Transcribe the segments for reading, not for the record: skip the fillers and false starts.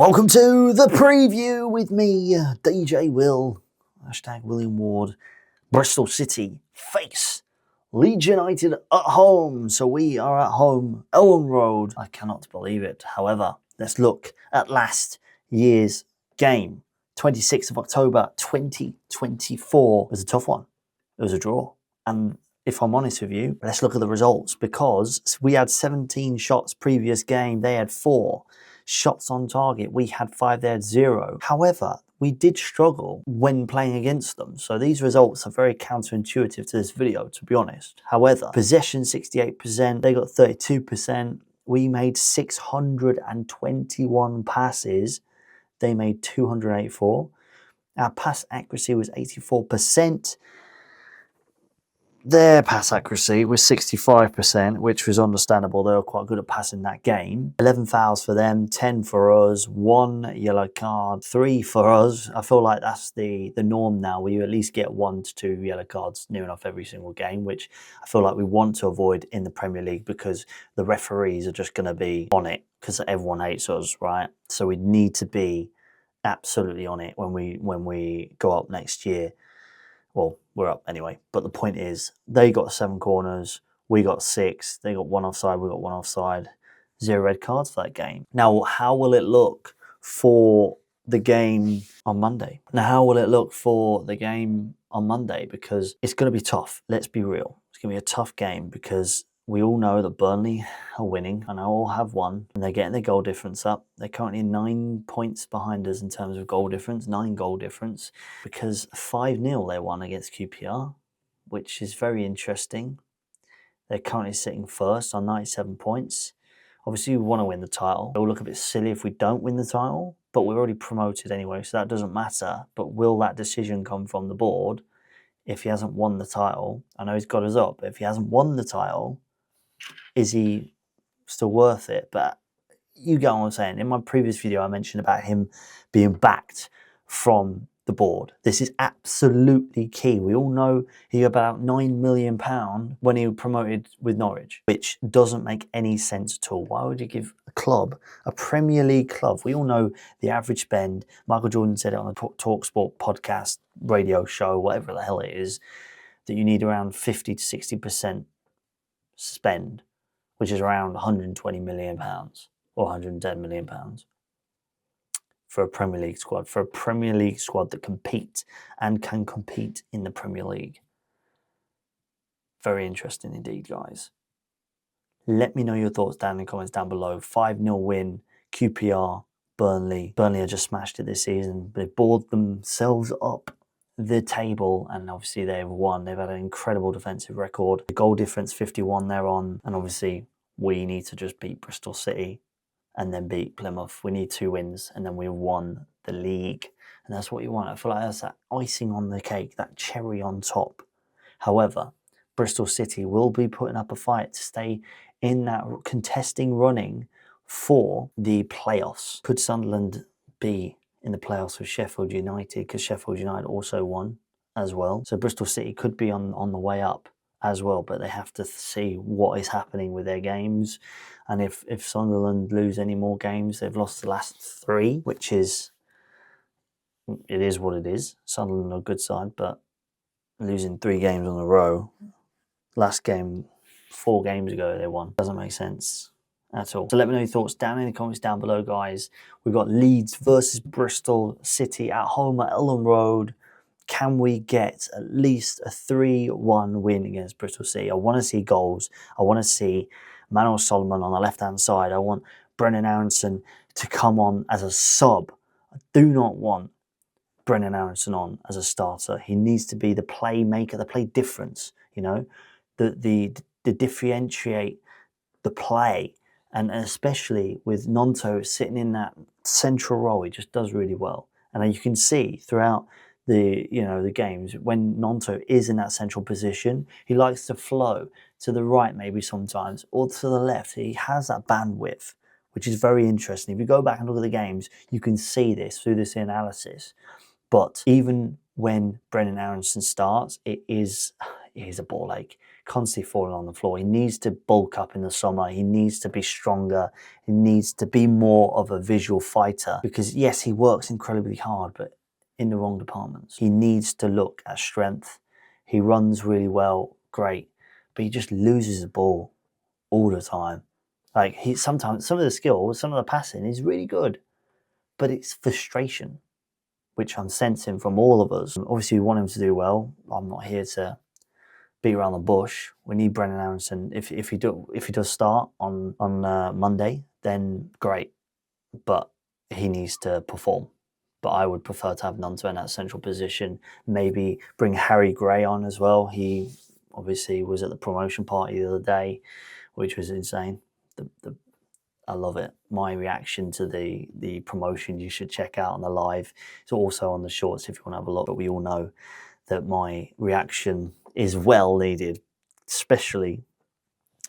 Welcome to the preview with me, DJ Will, hashtag William Ward. Bristol City face Leeds United at home. So we are at home, Ellen Road. I cannot believe it. However, let's look at last year's game. 26th of October 2024 was a tough one. It was a draw. And if I'm honest with you, let's look at the results, because we had 17 shots previous game. They had 4 shots on target. We had 5, they had 0. However, we did struggle when playing against them. So these results are very counterintuitive to this video, to be honest. However, possession 68%, they got 32%. We made 621 passes. They made 284. Our pass accuracy was 84%. Their pass accuracy was 65%, which was understandable. They were quite good at passing that game. 11 fouls for them, 10 for us, 1 yellow card, 3 for us. I feel like that's the norm now, where you at least get 1 to 2 yellow cards near enough every single game, which I feel like we want to avoid in the Premier League, because the referees are just going to be on it because everyone hates us, right? So we need to be absolutely on it when we go up next year. Well, we're up anyway. But the point is, they got 7 corners, we got 6. They got 1 offside, we got 1 offside. 0 red cards for that game. Now, how will it look for the game on Monday? Because it's going to be tough. Let's be real. It's going to be a tough game, because we all know that Burnley are winning, and I all have won, and they're getting their goal difference up. They're currently 9 points behind us in terms of goal difference, 9 goal difference, because 5-0 they won against QPR, which is very interesting. They're currently sitting first on 97 points. Obviously, we want to win the title. It will look a bit silly if we don't win the title, but we're already promoted anyway, so that doesn't matter. But will that decision come from the board if he hasn't won the title? I know he's got us up, but if he hasn't won the title, is he still worth it? But you get what I'm saying. In my previous video, I mentioned about him being backed from the board. This is absolutely key. We all know he got about £9 million when he was promoted with Norwich, which doesn't make any sense at all. Why would you give a club, a Premier League club? We all know the average spend. Michael Jordan said it on the TalkSport podcast, radio show, whatever the hell it is, that you need around 50 to 60% spend, which is around £120 million or £110 million for a Premier League squad, that competes and can compete in the Premier League. Very interesting indeed, guys. Let me know your thoughts down in the comments down below. 5-0 win, QPR, Burnley. Burnley have just smashed it this season. They bored themselves up the table, and obviously they've won. They've had an incredible defensive record. The goal difference 51 they're on, and obviously we need to just beat Bristol City and then beat Plymouth. We need 2 wins, and then we won the league, and that's what you want. I feel like that's that icing on the cake, that cherry on top. However, Bristol City will be putting up a fight to stay in that contesting running for the playoffs. Could Sunderland be in the playoffs with Sheffield United, because Sheffield United also won as well? So Bristol City could be on the way up as well, but they have to see what is happening with their games. And if Sunderland lose any more games, they've lost the last 3, which is, it is what it is. Sunderland are a good side, but losing 3 games on a row, last game 4 games ago they won, doesn't make sense at all. So let me know your thoughts down in the comments down below, guys. We've got Leeds versus Bristol City at home at Ellen Road. Can we get at least a 3-1 win against Bristol City? I want to see goals. I want to see Manuel Solomon on the left-hand side. I want Brennan Aronson to come on as a sub. I do not want Brennan Aronson on as a starter. He needs to be the playmaker, the play difference, you know, the differentiate the play. And especially with Nonto sitting in that central role, he just does really well. And you can see throughout the games, when Nonto is in that central position, he likes to flow to the right maybe sometimes, or to the left. He has that bandwidth, which is very interesting. If you go back and look at the games, you can see this through this analysis. But even when Brennan Aronson starts, it is a ball ache. constantly falling on the floor. He needs to bulk up in the summer. He needs to be stronger. He needs to be more of a visual fighter because, yes, he works incredibly hard, but in the wrong departments. He needs to look at strength. He runs really well, great, but he just loses the ball all the time. Like, sometimes some of the skills, some of the passing is really good, but it's frustration, which I'm sensing from all of us. Obviously, we want him to do well. I'm not here to beat around the bush. We need Brendan Aronson. If he does start on Monday, then great, but he needs to perform. But I would prefer to have Nunto in that central position. Maybe bring Harry Gray on as well. He obviously was at the promotion party the other day, which was insane. I love it. My reaction to the promotion you should check out on the live. It's also on the shorts if you want to have a look. But we all know that my reaction is well needed, especially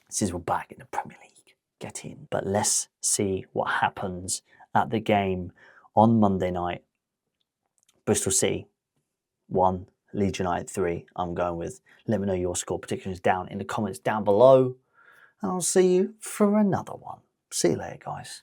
since we're back in the Premier League. Get in. But let's see what happens at the game on Monday night. Bristol City 1, Leeds United 3. I'm going with. Let me know your score predictions down in the comments down below. And I'll see you for another one. See you later, guys.